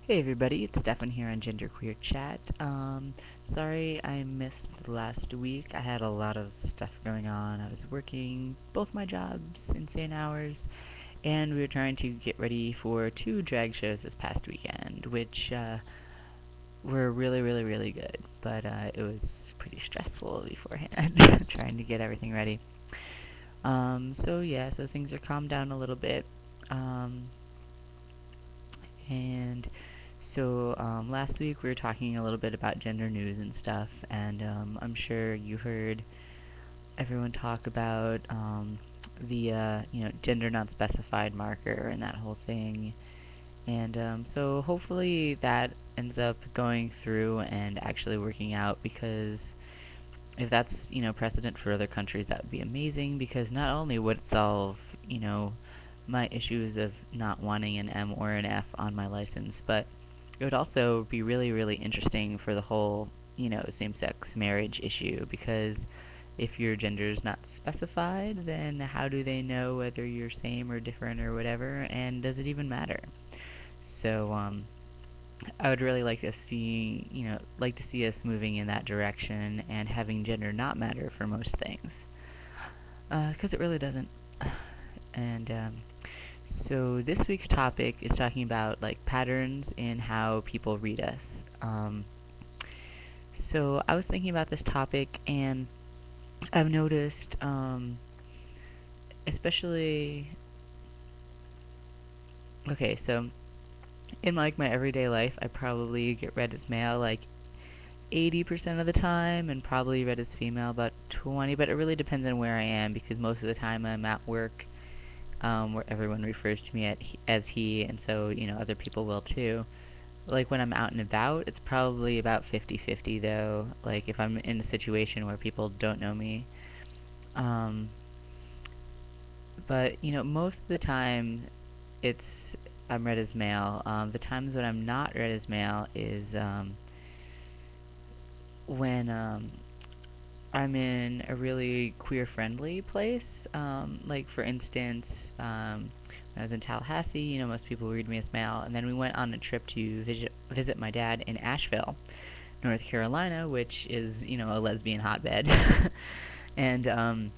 Hey everybody, it's Stefan here on GenderqueerChat. Sorry I missed last week. I had a lot of stuff going on. I was working both my jobs, insane hours, and we were trying to get ready for two drag shows this past weekend, which were really good. But it was pretty stressful beforehand, trying to get everything ready. So things are calmed down a little bit. Um, and last week we were talking a little bit about gender news and stuff, and I'm sure you heard everyone talk about the gender not specified marker and that whole thing. And so hopefully that ends up going through and actually working out, because if that's precedent for other countries, that would be amazing, because not only would it solve my issues of not wanting an M or an F on my license, but it would also be really interesting for the whole same-sex marriage issue, because if your gender is not specified, then how do they know whether you're same or different or whatever, and does it even matter? So I would really like to see us moving in that direction and having gender not matter for most things, because it really doesn't. And so this week's topic is talking about like patterns in how people read us. So I was thinking about this topic, and I've noticed, especially, okay, so in like my everyday life, I probably get read as male like 80% of the time, and probably read as female about 20. But it really depends on where I am, because most of the time I'm at work, where everyone refers to me as he, and so other people will too. Like when I'm out and about, it's probably about 50-50 though. Like if I'm in a situation where people don't know me. Um, but most of the time it's I'm read as male. The times when I'm not read as male is when I'm in a really queer friendly place. Like for instance, when I was in Tallahassee, most people read me as male, and then we went on a trip to visit my dad in Asheville, North Carolina, which is a lesbian hotbed, and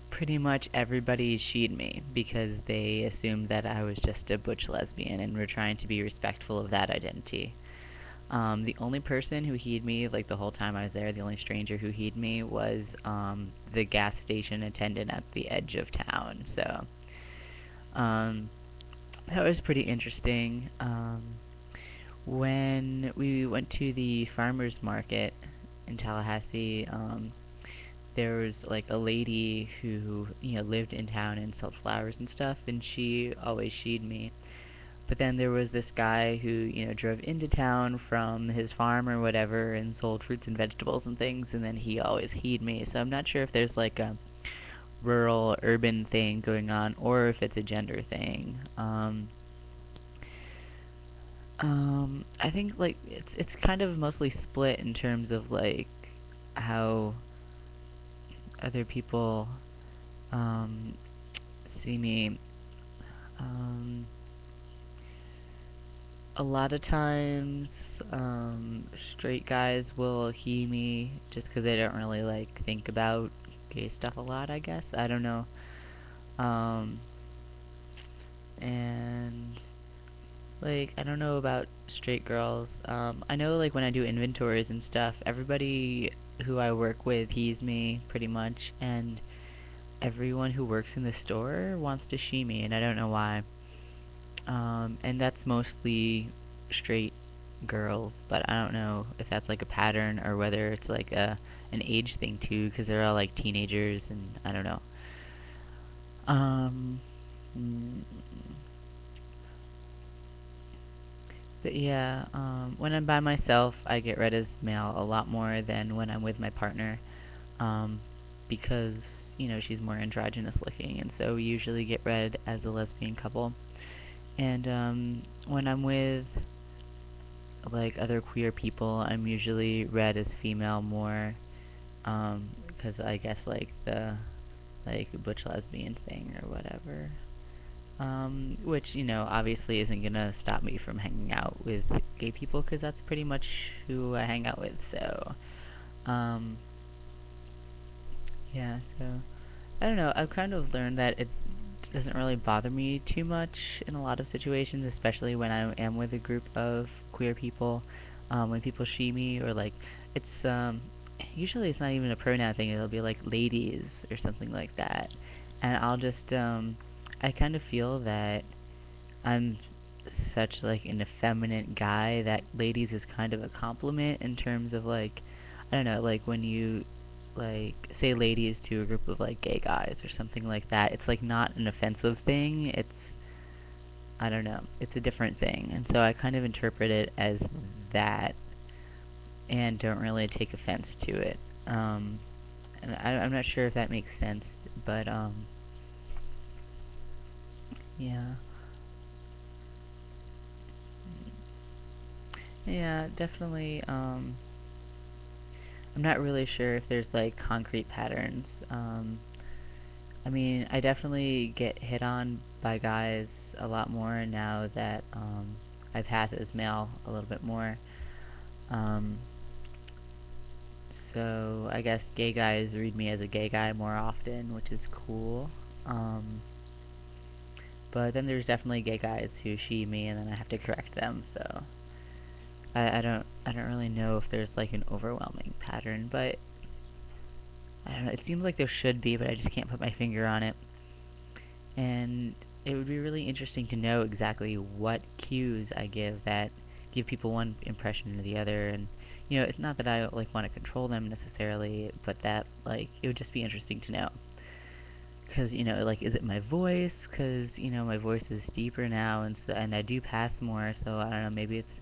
pretty much everybody she'd me because they assumed that I was just a butch lesbian and were trying to be respectful of that identity. The only person who heed me, like the whole time I was there, the only stranger who heed me was the gas station attendant at the edge of town. So um, that was pretty interesting. When we went to the farmers market in Tallahassee, there was like a lady who lived in town and sold flowers and stuff, and she always she'd me. But then there was this guy who drove into town from his farm or whatever and sold fruits and vegetables and things, and then he always he'd me. So I'm not sure if there's like a rural urban thing going on, or if it's a gender thing. I think like it's kind of mostly split in terms of like how other people um, see me. Um, a lot of times, straight guys will he me just because they don't really like think about gay stuff a lot. I guess I don't know. Um, and like I don't know about straight girls. I know like when I do inventories and stuff, everybody who I work with he's me pretty much, and everyone who works in the store wants to she me, and I don't know why. And that's mostly straight girls, but I don't know if that's like a pattern or whether it's like an age thing too, because they're all like teenagers, and I don't know. Um, mm, but yeah, when I'm by myself, I get read as male a lot more than when I'm with my partner, um, because she's more androgynous looking, and so we usually get read as a lesbian couple. And when I'm with like other queer people, I'm usually read as female more, because I guess like the like butch lesbian thing or whatever. which, obviously isn't gonna stop me from hanging out with gay people because that's pretty much who I hang out with. So, um, yeah, so I don't know. I've kind of learned that it doesn't really bother me too much in a lot of situations, especially when I am with a group of queer people. When people she me or like, it's usually it's not even a pronoun thing. It'll be like ladies or something like that, and I'll just I kind of feel that I'm such like an effeminate guy that ladies is kind of a compliment in terms of like, I don't know, like when you like say ladies to a group of like gay guys or something like that, it's like not an offensive thing. It's, I don't know, it's a different thing. And so I kind of interpret it as that and don't really take offense to it. And I'm not sure if that makes sense, but yeah. Yeah, definitely. I'm not really sure if there's like concrete patterns. I mean, I definitely get hit on by guys a lot more now that I pass as male a little bit more. Um, so I guess gay guys read me as a gay guy more often, which is cool. Um, but then there's definitely gay guys who she me, and then I have to correct them. So I don't really know if there's like an overwhelming pattern, but I don't know. It seems like there should be, but I just can't put my finger on it. And it would be really interesting to know exactly what cues I give that give people one impression or the other. And it's not that I like want to control them necessarily, but that like it would just be interesting to know. Because like, is it my voice? Because my voice is deeper now, and I do pass more. So I don't know. Maybe it's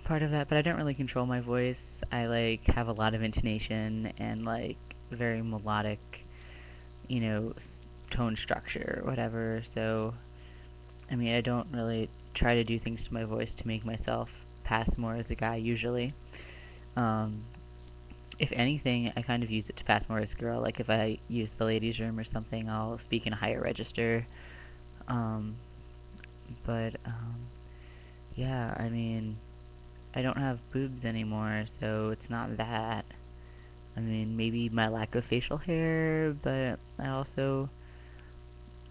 part of that, but I don't really control my voice. I like have a lot of intonation and like very melodic, you know, tone structure or whatever. So, I mean, I don't really try to do things to my voice to make myself pass more as a guy usually. Um, if anything, I kind of use it to pass more as a girl. Like if I use the ladies' room or something, I'll speak in a higher register. Um, but yeah, I mean, I don't have boobs anymore, so it's not that. I mean, maybe my lack of facial hair, but I also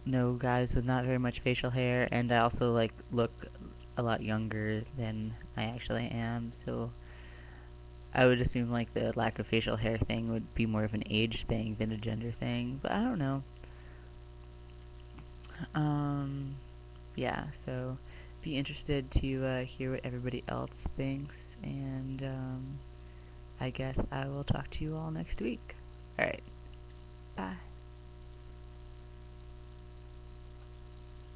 know guys with not very much facial hair, and I also like look a lot younger than I actually am, so I would assume like the lack of facial hair thing would be more of an age thing than a gender thing, but I don't know. Um, yeah, so be interested to hear what everybody else thinks, and I guess I will talk to you all next week. Alright, bye.